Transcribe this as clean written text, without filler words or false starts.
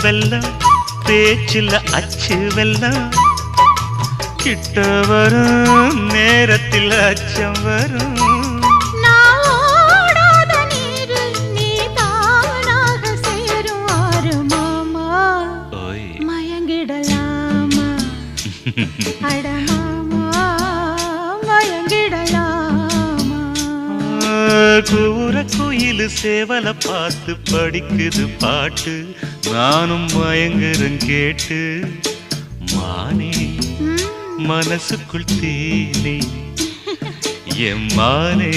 வெல்லம் பேச்சில் அச்சு வெல்லம் கிட்ட வரும் நேரத்தில் அச்சம் வரும் கூற குயிலு சேவல பார்த்து படிக்குது பாட்டு நானும் மயங்குறேன் கேட்டு மானே மனசுக்குள் தேனே எம்மானே